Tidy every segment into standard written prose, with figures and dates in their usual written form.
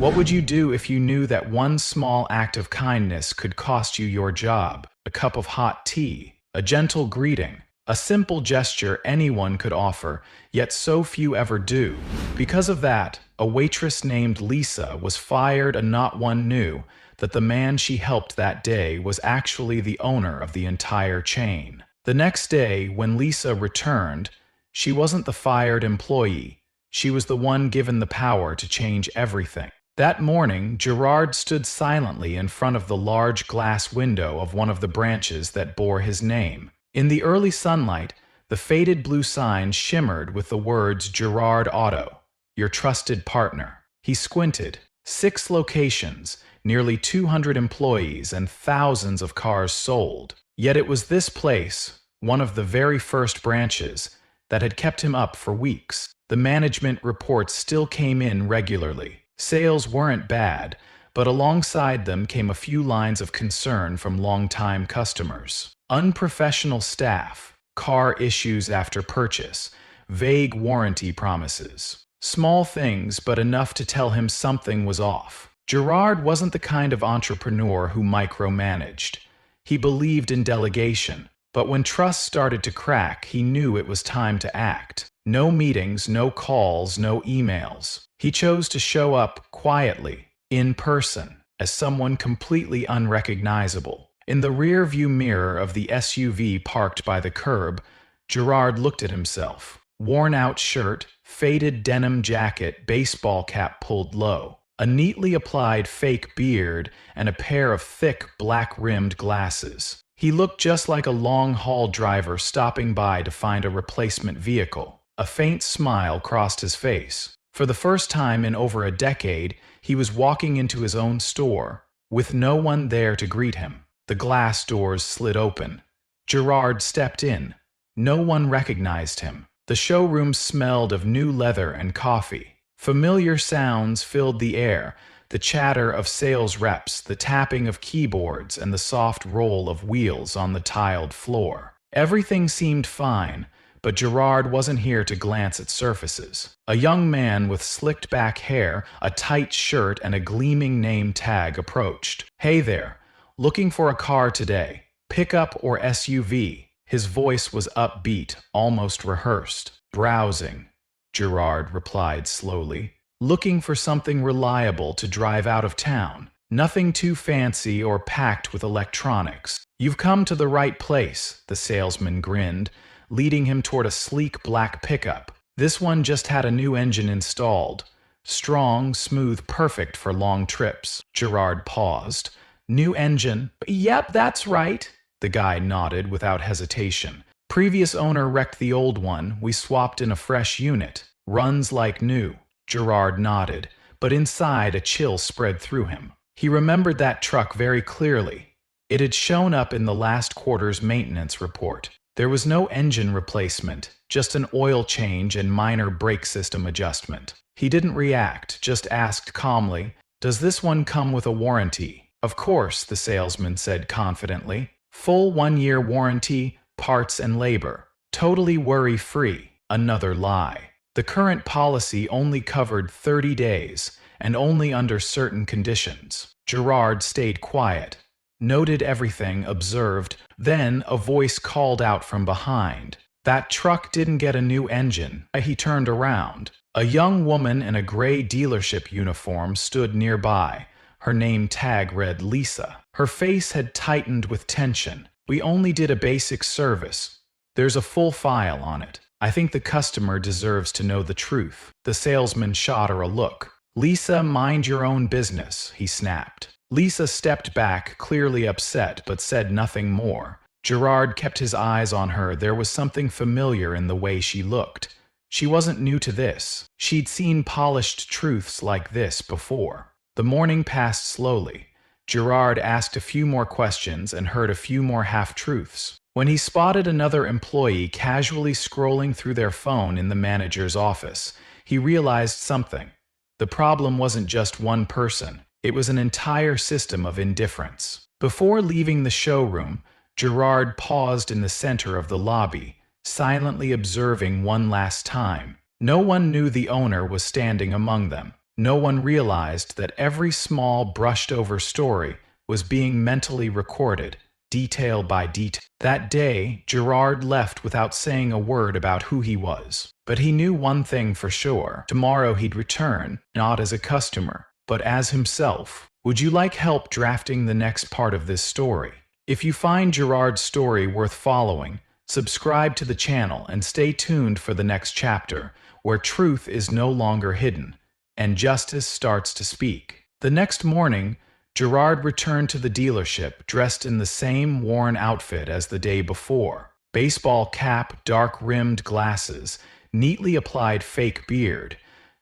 What would you do if you knew that one small act of kindness could cost you your job? A cup of hot tea, a gentle greeting, a simple gesture anyone could offer, yet so few ever do. Because of that, a waitress named Lisa was fired, and not one knew that the man she helped that day was actually the owner of the entire chain. The next day, when Lisa returned, she wasn't the fired employee. She was the one given the power to change everything. That morning, Gerard stood silently in front of the large glass window of one of the branches that bore his name. In the early sunlight, the faded blue sign shimmered with the words Gerard Auto, your trusted partner. He squinted. 6 locations, nearly 200 employees, and thousands of cars sold. Yet it was this place, one of the very first branches, that had kept him up for weeks. The management reports still came in regularly. Sales weren't bad, but alongside them came a few lines of concern from longtime customers. Unprofessional staff, car issues after purchase, vague warranty promises. Small things, but enough to tell him something was off. Gerard wasn't the kind of entrepreneur who micromanaged. He believed in delegation, but when trust started to crack, he knew it was time to act. No meetings, no calls, no emails. He chose to show up quietly, in person, as someone completely unrecognizable. In the rear-view mirror of the SUV parked by the curb, Gerard looked at himself. Worn-out shirt, faded denim jacket, baseball cap pulled low, a neatly applied fake beard, and a pair of thick, black-rimmed glasses. He looked just like a long-haul driver stopping by to find a replacement vehicle. A faint smile crossed his face. For the first time in over a decade, he was walking into his own store, with no one there to greet him. The glass doors slid open. Gerard stepped in. No one recognized him. The showroom smelled of new leather and coffee. Familiar sounds filled the air, the chatter of sales reps, the tapping of keyboards, and the soft roll of wheels on the tiled floor. Everything seemed fine, but Gerard wasn't here to glance at surfaces. A young man with slicked back hair, a tight shirt, and a gleaming name tag approached. "Hey there, looking for a car today? Pickup or SUV?" His voice was upbeat, almost rehearsed. "Browsing," Gerard replied slowly. "Looking for something reliable to drive out of town. Nothing too fancy or packed with electronics." "You've come to the right place," the salesman grinned, leading him toward a sleek black pickup. This one just had a new engine installed. Strong, smooth, perfect for long trips. Gerard paused. "New engine?" "Yep, that's right." The guy nodded without hesitation. "Previous owner wrecked the old one. We swapped in a fresh unit. Runs like new." Gerard nodded, but inside a chill spread through him. He remembered that truck very clearly. It had shown up in the last quarter's maintenance report. There was no engine replacement, just an oil change and minor brake system adjustment. He didn't react, just asked calmly, "Does this one come with a warranty?" "Of course," the salesman said confidently. "Full 1-year warranty, parts and labor. Totally worry-free." Another lie. The current policy only covered 30 days, and only under certain conditions. Gerard stayed quiet. Noted everything, observed. Then a voice called out from behind. "That truck didn't get a new engine." He turned around. A young woman in a gray dealership uniform stood nearby. Her name tag read Lisa. Her face had tightened with tension. "We only did a basic service. There's a full file on it. I think the customer deserves to know the truth." The salesman shot her a look. "Lisa, mind your own business," he snapped. Lisa stepped back, clearly upset, but said nothing more. Gerard kept his eyes on her. There was something familiar in the way she looked. She wasn't new to this. She'd seen polished truths like this before. The morning passed slowly. Gerard asked a few more questions and heard a few more half-truths. When he spotted another employee casually scrolling through their phone in the manager's office, he realized something. The problem wasn't just one person. It was an entire system of indifference. Before leaving the showroom, Gerard paused in the center of the lobby, silently observing one last time. No one knew the owner was standing among them. No one realized that every small, brushed-over story was being mentally recorded, detail by detail. That day, Gerard left without saying a word about who he was. But he knew one thing for sure. Tomorrow he'd return, not as a customer, but as himself. Would you like help drafting the next part of this story? If you find Gerard's story worth following, subscribe to the channel and stay tuned for the next chapter, where truth is no longer hidden, and justice starts to speak. The next morning, Gerard returned to the dealership dressed in the same worn outfit as the day before. Baseball cap, dark-rimmed glasses, neatly applied fake beard.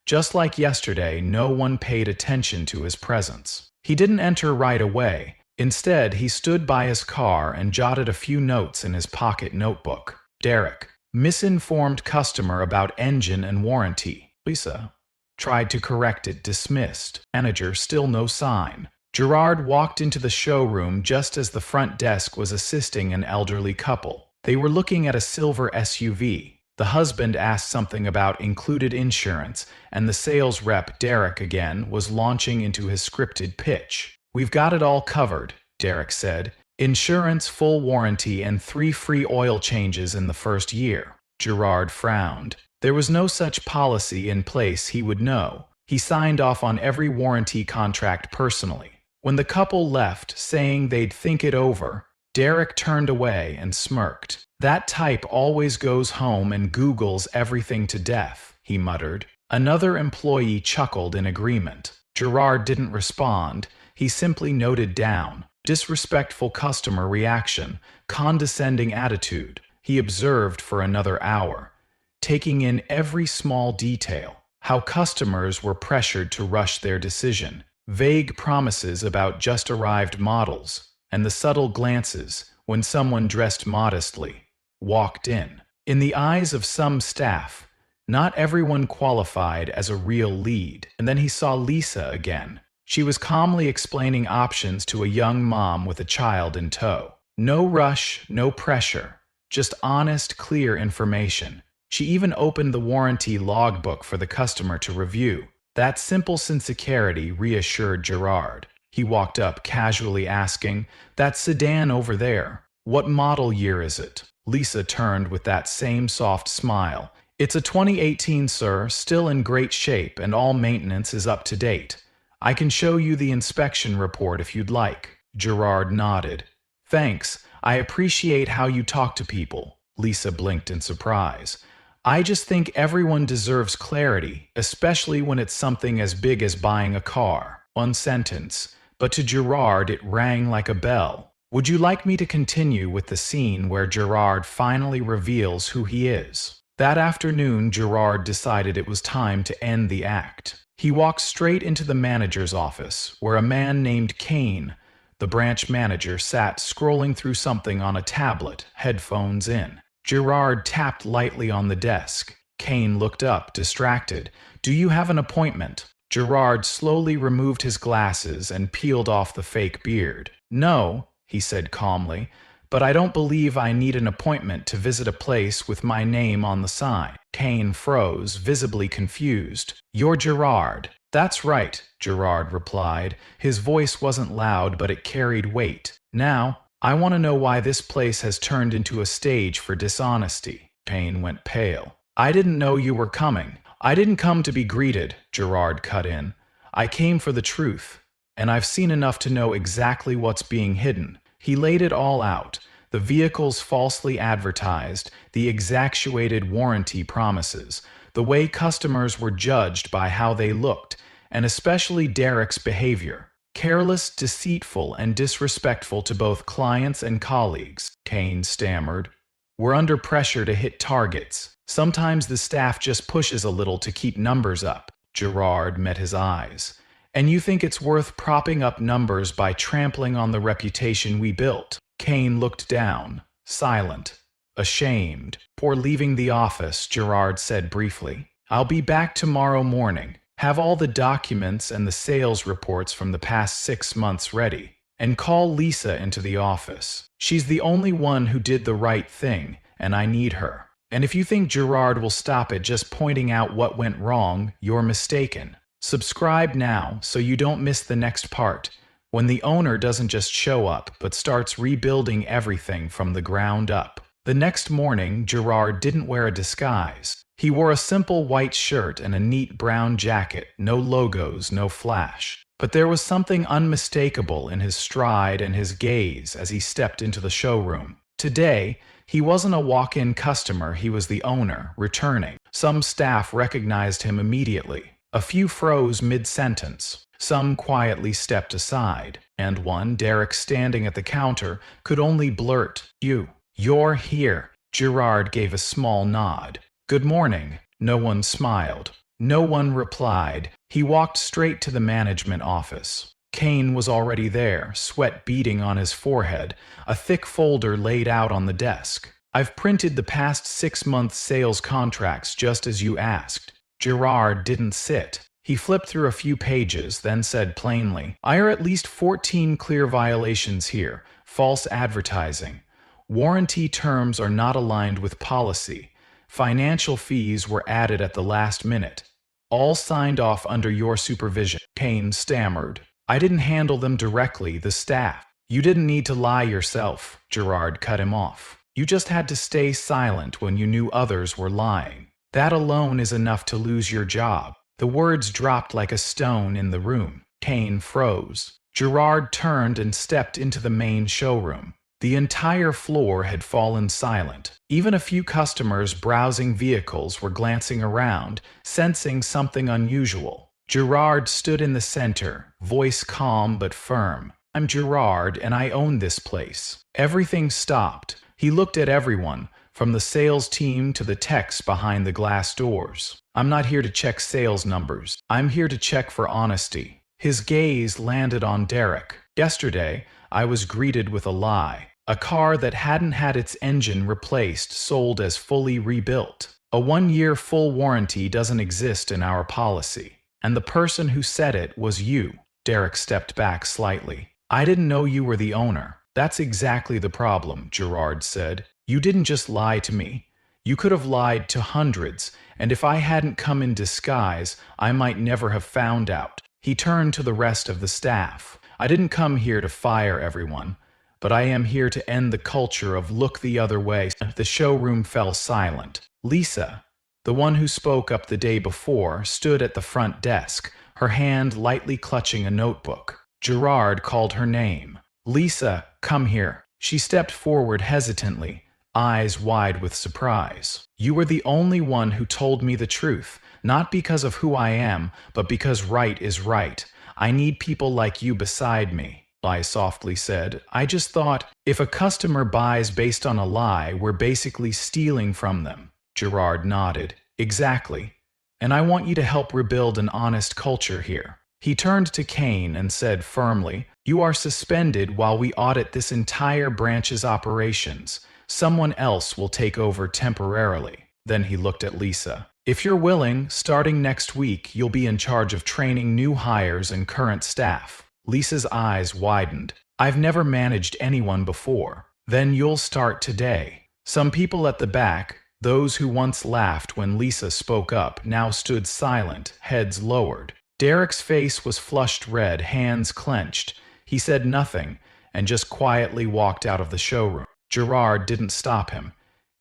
Just like yesterday, no one paid attention to his presence. He didn't enter right away. Instead, he stood by his car and jotted a few notes in his pocket notebook. Derek, misinformed customer about engine and warranty. Lisa tried to correct it, dismissed. Manager, still no sign. Gerard walked into the showroom just as the front desk was assisting an elderly couple. They were looking at a silver SUV. The husband asked something about included insurance, and the sales rep, Derek again, was launching into his scripted pitch. "We've got it all covered," Derek said. "Insurance, full warranty, and 3 free oil changes in the first year." Gerard frowned. There was no such policy in place, he would know. He signed off on every warranty contract personally. When the couple left, saying they'd think it over, Derek turned away and smirked. "That type always goes home and Googles everything to death," he muttered. Another employee chuckled in agreement. Gerard didn't respond. He simply noted down. Disrespectful customer reaction, condescending attitude. He observed for another hour, taking in every small detail. How customers were pressured to rush their decision. Vague promises about just-arrived models, and the subtle glances when someone dressed modestly walked in. In the eyes of some staff, not everyone qualified as a real lead. And then he saw Lisa again. She was calmly explaining options to a young mom with a child in tow. No rush, no pressure, just honest, clear information. She even opened the warranty logbook for the customer to review. That simple sincerity reassured Gerard. He walked up, casually asking, "That sedan over there, what model year is it?" Lisa turned with that same soft smile. "It's a 2018, sir, still in great shape, and all maintenance is up to date. I can show you the inspection report if you'd like." Gerard nodded. "Thanks, I appreciate how you talk to people." Lisa blinked in surprise. "I just think everyone deserves clarity, especially when it's something as big as buying a car." One sentence, but to Gerard it rang like a bell. Would you like me to continue with the scene where Gerard finally reveals who he is? That afternoon, Gerard decided it was time to end the act. He walked straight into the manager's office, where a man named Kane, the branch manager, sat scrolling through something on a tablet, headphones in. Gerard tapped lightly on the desk. Kane looked up, distracted. "Do you have an appointment?" Gerard slowly removed his glasses and peeled off the fake beard. "No," he said calmly, "but I don't believe I need an appointment to visit a place with my name on the sign." Kane froze, visibly confused. "You're Gerard." "That's right," Gerard replied. His voice wasn't loud, but it carried weight. "Now, I want to know why this place has turned into a stage for dishonesty." Kane went pale. "I didn't know you were coming." "I didn't come to be greeted," Gerard cut in. "I came for the truth, and I've seen enough to know exactly what's being hidden." He laid it all out. The vehicles falsely advertised, the exaggerated warranty promises, the way customers were judged by how they looked, and especially Derek's behavior. Careless, deceitful, and disrespectful to both clients and colleagues, Kane stammered. "We're under pressure to hit targets. Sometimes the staff just pushes a little to keep numbers up." Gerard met his eyes. "And you think it's worth propping up numbers by trampling on the reputation we built?" Kane looked down, silent, ashamed. "Before leaving the office," Gerard said briefly, "I'll be back tomorrow morning. Have all the documents and the sales reports from the past 6 months ready, and call Lisa into the office. She's the only one who did the right thing, and I need her. And if you think Gerard will stop at just pointing out what went wrong, you're mistaken." Subscribe now so you don't miss the next part, when the owner doesn't just show up but starts rebuilding everything from the ground up. The next morning, Gerard didn't wear a disguise. He wore a simple white shirt and a neat brown jacket, no logos, no flash. But there was something unmistakable in his stride and his gaze as he stepped into the showroom. Today, he wasn't a walk-in customer, he was the owner, returning. Some staff recognized him immediately. A few froze mid-sentence. Some quietly stepped aside, and one, Derek standing at the counter, could only blurt, "You're here." Gerard gave a small nod. "Good morning." No one smiled. No one replied. He walked straight to the management office. Kane was already there, sweat beading on his forehead, a thick folder laid out on the desk. "I've printed the past 6-month sales contracts just as you asked." Gerard didn't sit. He flipped through a few pages, then said plainly, "I are at least 14 clear violations here. False advertising. Warranty terms are not aligned with policy. Financial fees were added at the last minute. All signed off under your supervision." Kane stammered. "I didn't handle them directly, the staff." "You didn't need to lie yourself," Gerard cut him off. "You just had to stay silent when you knew others were lying. That alone is enough to lose your job." The words dropped like a stone in the room. Kane froze. Gerard turned and stepped into the main showroom. The entire floor had fallen silent. Even a few customers browsing vehicles were glancing around, sensing something unusual. Gerard stood in the center, voice calm but firm. "I'm Gerard, and I own this place." Everything stopped. He looked at everyone, from the sales team to the techs behind the glass doors. "I'm not here to check sales numbers. I'm here to check for honesty." His gaze landed on Derek. "Yesterday, I was greeted with a lie. A car that hadn't had its engine replaced sold as fully rebuilt. A 1-year full warranty doesn't exist in our policy. And the person who said it was you." Derek stepped back slightly. "I didn't know you were the owner." "That's exactly the problem," Gerard said. "You didn't just lie to me. You could have lied to hundreds, and if I hadn't come in disguise, I might never have found out." He turned to the rest of the staff. "I didn't come here to fire everyone, but I am here to end the culture of look the other way." The showroom fell silent. Lisa, the one who spoke up the day before, stood at the front desk, her hand lightly clutching a notebook. Gerard called her name. "Lisa, come here." She stepped forward hesitantly, eyes wide with surprise. "You were the only one who told me the truth, not because of who I am, but because right is right. I need people like you beside me." I softly said. "I just thought, if a customer buys based on a lie, we're basically stealing from them." Gerard nodded. "Exactly. And I want you to help rebuild an honest culture here." He turned to Kane and said firmly, "You are suspended while we audit this entire branch's operations. Someone else will take over temporarily." Then he looked at Lisa. "If you're willing, starting next week, you'll be in charge of training new hires and current staff." Lisa's eyes widened. "I've never managed anyone before." "Then you'll start today." Some people at the back, those who once laughed when Lisa spoke up, now stood silent, heads lowered. Derek's face was flushed red, hands clenched. He said nothing, and just quietly walked out of the showroom. Gerard didn't stop him.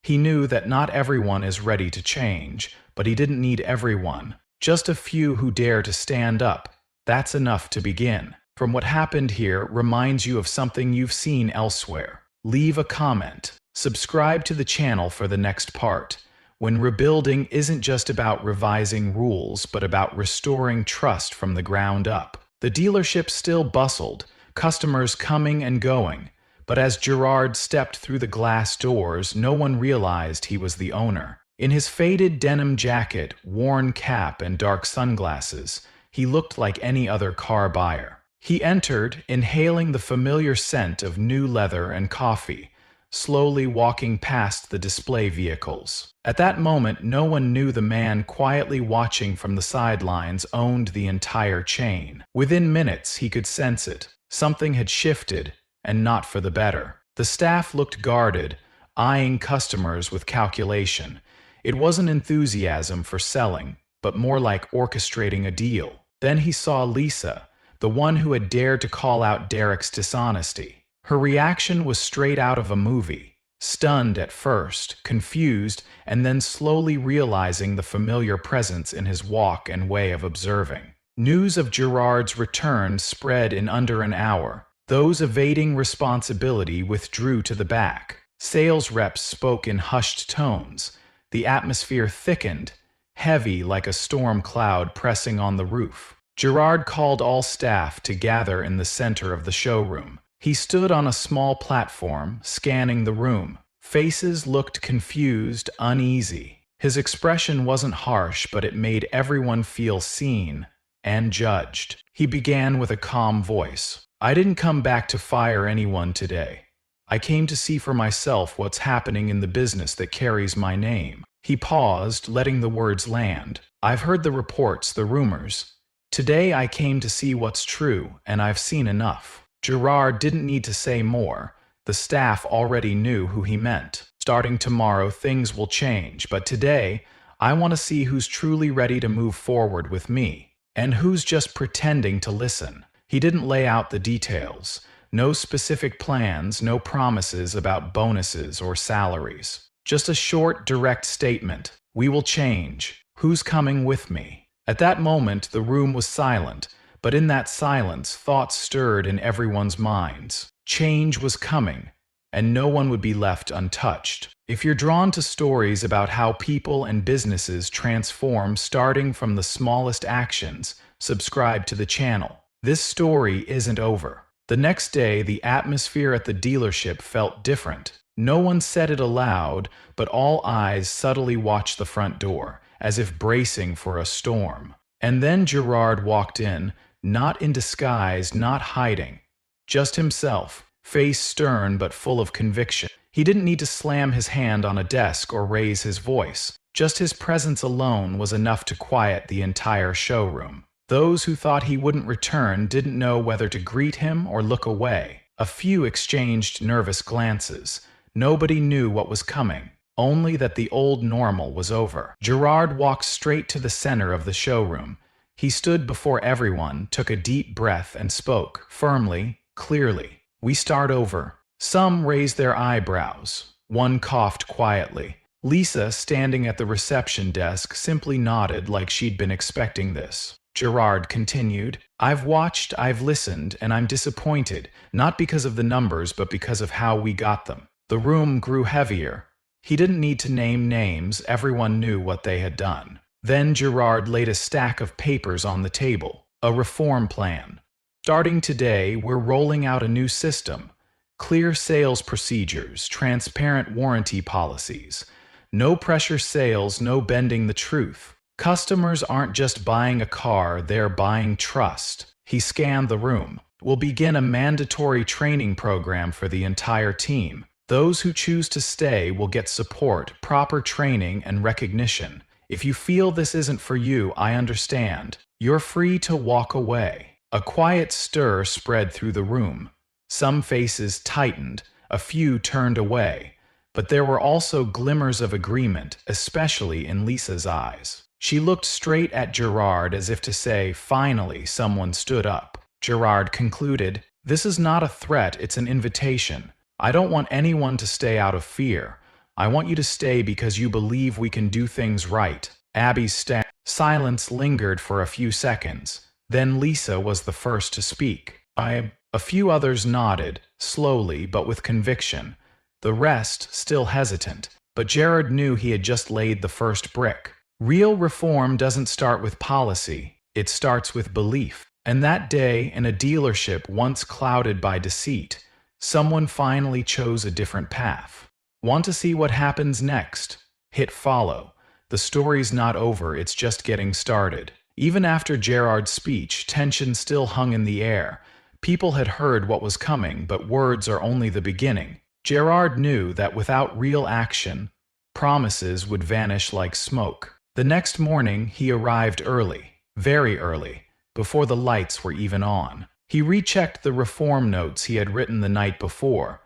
He knew that not everyone is ready to change, but he didn't need everyone. Just a few who dare to stand up. That's enough to begin. From what happened here reminds you of something you've seen elsewhere. Leave a comment. Subscribe to the channel for the next part. When rebuilding isn't just about revising rules, but about restoring trust from the ground up. The dealership still bustled, customers coming and going. But as Gerard stepped through the glass doors, no one realized he was the owner. In his faded denim jacket, worn cap, and dark sunglasses, he looked like any other car buyer. He entered, inhaling the familiar scent of new leather and coffee, slowly walking past the display vehicles. At that moment, no one knew the man quietly watching from the sidelines owned the entire chain. Within minutes, he could sense it. Something had shifted, and not for the better. The staff looked guarded, eyeing customers with calculation. It wasn't enthusiasm for selling, but more like orchestrating a deal. Then he saw Lisa, the one who had dared to call out Derek's dishonesty. Her reaction was straight out of a movie, stunned at first, confused, and then slowly realizing the familiar presence in his walk and way of observing. News of Gerard's return spread in under an hour. Those evading responsibility withdrew to the back. Sales reps spoke in hushed tones. The atmosphere thickened, heavy like a storm cloud pressing on the roof. Gerard called all staff to gather in the center of the showroom. He stood on a small platform, scanning the room. Faces looked confused, uneasy. His expression wasn't harsh, but it made everyone feel seen and judged. He began with a calm voice. "I didn't come back to fire anyone today. I came to see for myself what's happening in the business that carries my name." He paused, letting the words land. "I've heard the reports, the rumors. Today I came to see what's true, and I've seen enough." Gerard didn't need to say more. The staff already knew who he meant. "Starting tomorrow, things will change, but today, I want to see who's truly ready to move forward with me, and who's just pretending to listen." He didn't lay out the details. No specific plans, no promises about bonuses or salaries. Just a short, direct statement. "We will change. Who's coming with me?" At that moment, the room was silent, but in that silence, thoughts stirred in everyone's minds. Change was coming, and no one would be left untouched. If you're drawn to stories about how people and businesses transform starting from the smallest actions, subscribe to the channel. This story isn't over. The next day, the atmosphere at the dealership felt different. No one said it aloud, but all eyes subtly watched the front door, as if bracing for a storm. And then Gerard walked in, not in disguise, not hiding. Just himself, face stern but full of conviction. He didn't need to slam his hand on a desk or raise his voice. Just his presence alone was enough to quiet the entire showroom. Those who thought he wouldn't return didn't know whether to greet him or look away. A few exchanged nervous glances. Nobody knew what was coming, only that the old normal was over. Gerard walked straight to the center of the showroom. He stood before everyone, took a deep breath, and spoke, firmly, clearly. "We start over." Some raised their eyebrows. One coughed quietly. Lisa, standing at the reception desk, simply nodded like she'd been expecting this. Gerard continued, "I've watched, I've listened, and I'm disappointed, not because of the numbers, but because of how we got them." The room grew heavier. He didn't need to name names, everyone knew what they had done. Then Gerard laid a stack of papers on the table. A reform plan. "Starting today, we're rolling out a new system. Clear sales procedures, transparent warranty policies. No pressure sales, no bending the truth. Customers aren't just buying a car, they're buying trust." He scanned the room. "We'll begin a mandatory training program for the entire team. Those who choose to stay will get support, proper training, and recognition. If you feel this isn't for you, I understand. You're free to walk away." A quiet stir spread through the room. Some faces tightened, a few turned away, but there were also glimmers of agreement, especially in Lisa's eyes. She looked straight at Gerard as if to say, finally, someone stood up. Gerard concluded, "This is not a threat, it's an invitation. I don't want anyone to stay out of fear. I want you to stay because you believe we can do things right." Abby's silence lingered for a few seconds. Then Lisa was the first to speak. A few others nodded, slowly but with conviction. The rest still hesitant. But Gerard knew he had just laid the first brick. Real reform doesn't start with policy, it starts with belief. And that day, in a dealership once clouded by deceit, someone finally chose a different path. Want to see what happens next? Hit follow. The story's not over, it's just getting started. Even after Gerard's speech, tension still hung in the air. People had heard what was coming, but words are only the beginning. Gerard knew that without real action, promises would vanish like smoke. The next morning, he arrived early, very early, before the lights were even on. He rechecked the reform notes he had written the night before.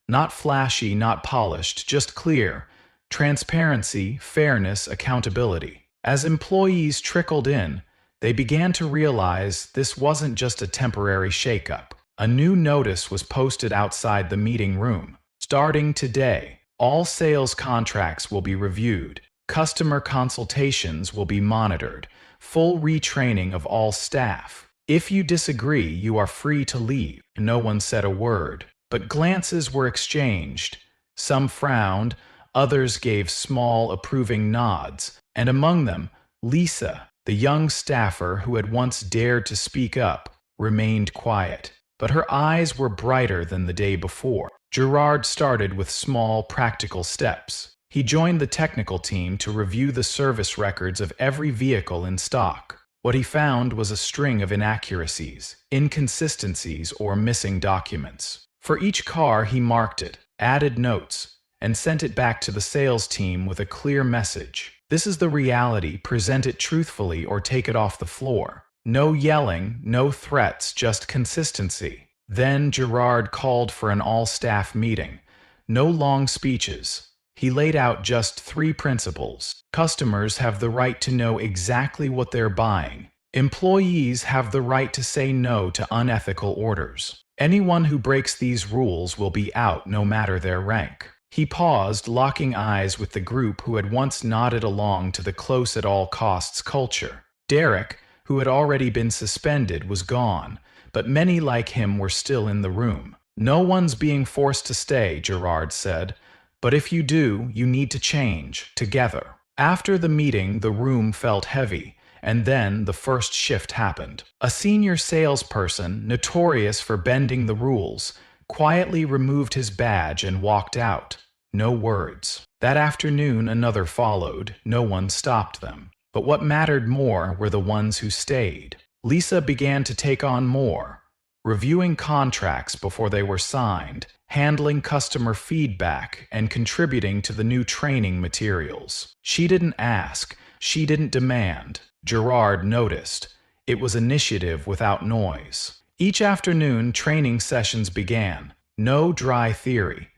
Not flashy, not polished, just clear. Transparency, fairness, accountability. As employees trickled in, they began to realize this wasn't just a temporary shakeup. A new notice was posted outside the meeting room. Starting today, all sales contracts will be reviewed. Customer consultations will be monitored. Full retraining of all staff. If you disagree, you are free to leave. No one said a word, but glances were exchanged. Some frowned, others gave small, approving nods, and among them, Lisa, the young staffer who had once dared to speak up, remained quiet. But her eyes were brighter than the day before. Gerard started with small, practical steps. He joined the technical team to review the service records of every vehicle in stock. What he found was a string of inaccuracies, inconsistencies, or missing documents. For each car, he marked it, added notes, and sent it back to the sales team with a clear message. This is the reality, present it truthfully or take it off the floor. No yelling, no threats, just consistency. Then Gerard called for an all-staff meeting. No long speeches. He laid out just 3 principles. Customers have the right to know exactly what they're buying. Employees have the right to say no to unethical orders. Anyone who breaks these rules will be out no matter their rank. He paused, locking eyes with the group who had once nodded along to the close-at-all-costs culture. Derek, who had already been suspended, was gone, but many like him were still in the room. No one's being forced to stay, Gerard said. But if you do, you need to change, together. After the meeting, the room felt heavy, and then the first shift happened. A senior salesperson, notorious for bending the rules, quietly removed his badge and walked out. No words. That afternoon, another followed. No one stopped them. But what mattered more were the ones who stayed. Lisa began to take on more, reviewing contracts before they were signed, handling customer feedback, and contributing to the new training materials. She didn't ask, she didn't demand. Gerard noticed. It was initiative without noise. Each afternoon, training sessions began. No dry theory.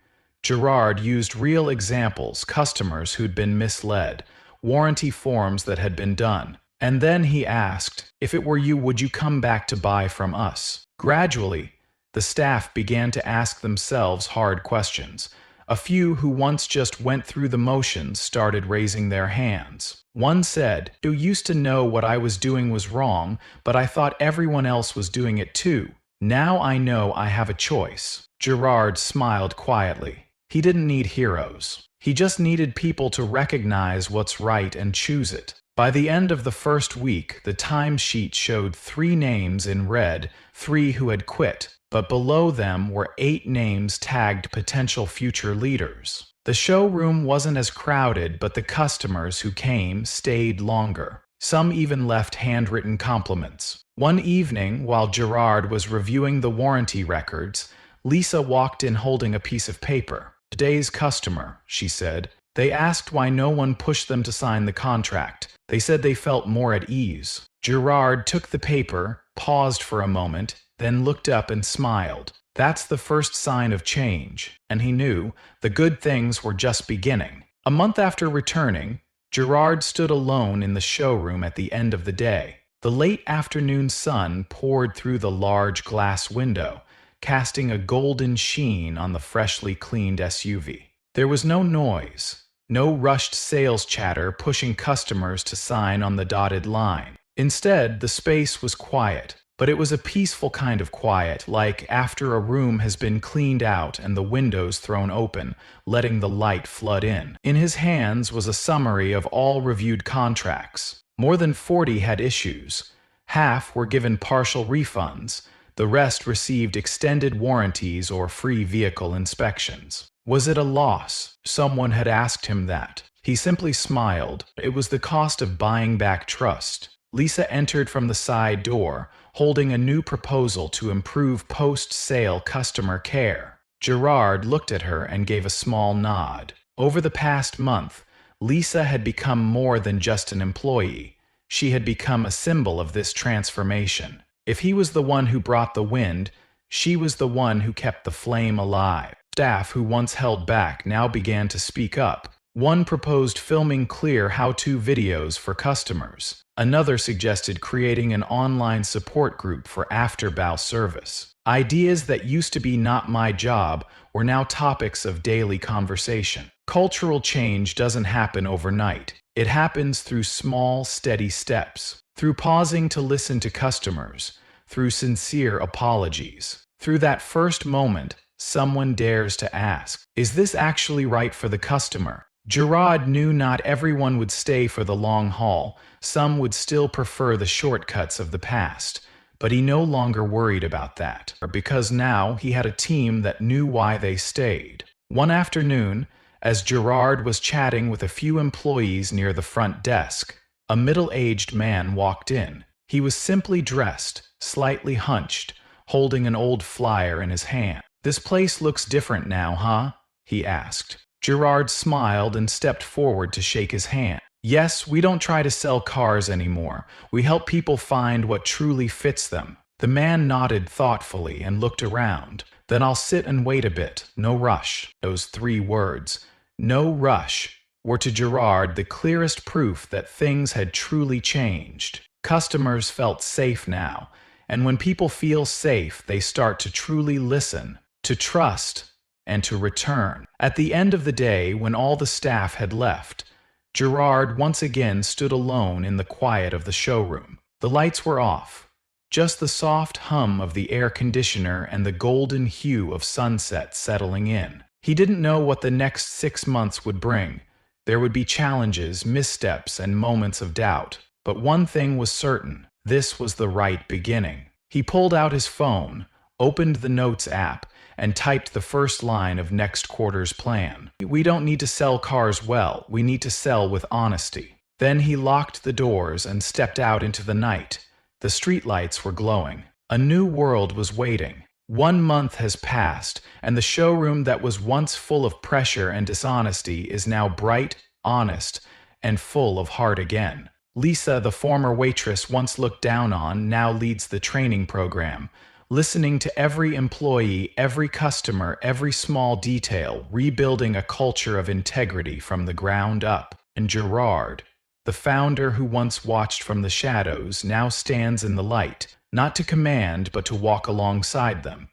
Gerard used real examples, customers who'd been misled, warranty forms that had been done. And then he asked, if it were you, would you come back to buy from us? Gradually, the staff began to ask themselves hard questions. A few who once just went through the motions started raising their hands. One said, "You used to know what I was doing was wrong, but I thought everyone else was doing it too. Now I know I have a choice." Gerard smiled quietly. He didn't need heroes. He just needed people to recognize what's right and choose it. By the end of the first week, the timesheet showed 3 names in red, 3 who had quit, but below them were 8 names tagged potential future leaders. The showroom wasn't as crowded, but the customers who came stayed longer. Some even left handwritten compliments. One evening, while Gerard was reviewing the warranty records, Lisa walked in holding a piece of paper. "Today's customer," she said. They asked why no one pushed them to sign the contract. They said they felt more at ease. Gerard took the paper, paused for a moment, then looked up and smiled. That's the first sign of change, and he knew the good things were just beginning. A month after returning, Gerard stood alone in the showroom at the end of the day. The late afternoon sun poured through the large glass window, casting a golden sheen on the freshly cleaned SUV. There was no noise, no rushed sales chatter pushing customers to sign on the dotted line. Instead, the space was quiet, but it was a peaceful kind of quiet, like after a room has been cleaned out and the windows thrown open, letting the light flood in. In his hands was a summary of all reviewed contracts. More than 40 had issues. Half were given partial refunds. The rest received extended warranties or free vehicle inspections. Was it a loss? Someone had asked him that. He simply smiled. It was the cost of buying back trust. Lisa entered from the side door, holding a new proposal to improve post-sale customer care. Gerard looked at her and gave a small nod. Over the past month, Lisa had become more than just an employee. She had become a symbol of this transformation. If he was the one who brought the wind, she was the one who kept the flame alive. Staff who once held back now began to speak up. One proposed filming clear how-to videos for customers. Another suggested creating an online support group for after-bow service. Ideas that used to be not my job were now topics of daily conversation. Cultural change doesn't happen overnight. It happens through small, steady steps, through pausing to listen to customers, through sincere apologies. Through that first moment, someone dares to ask, "Is this actually right for the customer?" Gerard knew not everyone would stay for the long haul. Some would still prefer the shortcuts of the past. But he no longer worried about that, because now he had a team that knew why they stayed. One afternoon, as Gerard was chatting with a few employees near the front desk, a middle-aged man walked in. He was simply dressed, slightly hunched, holding an old flyer in his hand. "This place looks different now, huh?" he asked. Gerard smiled and stepped forward to shake his hand. "Yes, we don't try to sell cars anymore. We help people find what truly fits them." The man nodded thoughtfully and looked around. "Then I'll sit and wait a bit. No rush." Those 3 words, "no rush," were to Gerard the clearest proof that things had truly changed. Customers felt safe now, and when people feel safe, they start to truly listen, to trust, and to return. At the end of the day, when all the staff had left, Gerard once again stood alone in the quiet of the showroom. The lights were off, just the soft hum of the air conditioner and the golden hue of sunset settling in. He didn't know what the next 6 months would bring. There would be challenges, missteps, and moments of doubt. But one thing was certain: this was the right beginning. He pulled out his phone, opened the Notes app, and typed the first line of next quarter's plan. "We don't need to sell cars well, we need to sell with honesty." Then he locked the doors and stepped out into the night. The streetlights were glowing. A new world was waiting. 1 month has passed, and the showroom that was once full of pressure and dishonesty is now bright, honest, and full of heart again. Lisa, the former waitress once looked down on, now leads the training program, listening to every employee, every customer, every small detail, rebuilding a culture of integrity from the ground up. And Gerard, the founder who once watched from the shadows, now stands in the light, not to command but to walk alongside them.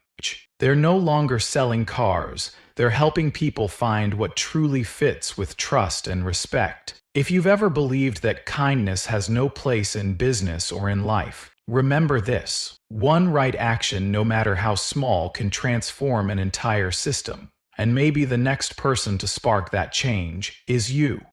They're no longer selling cars, they're helping people find what truly fits with trust and respect. If you've ever believed that kindness has no place in business or in life, remember this: one right action, no matter how small, can transform an entire system. And maybe the next person to spark that change is you.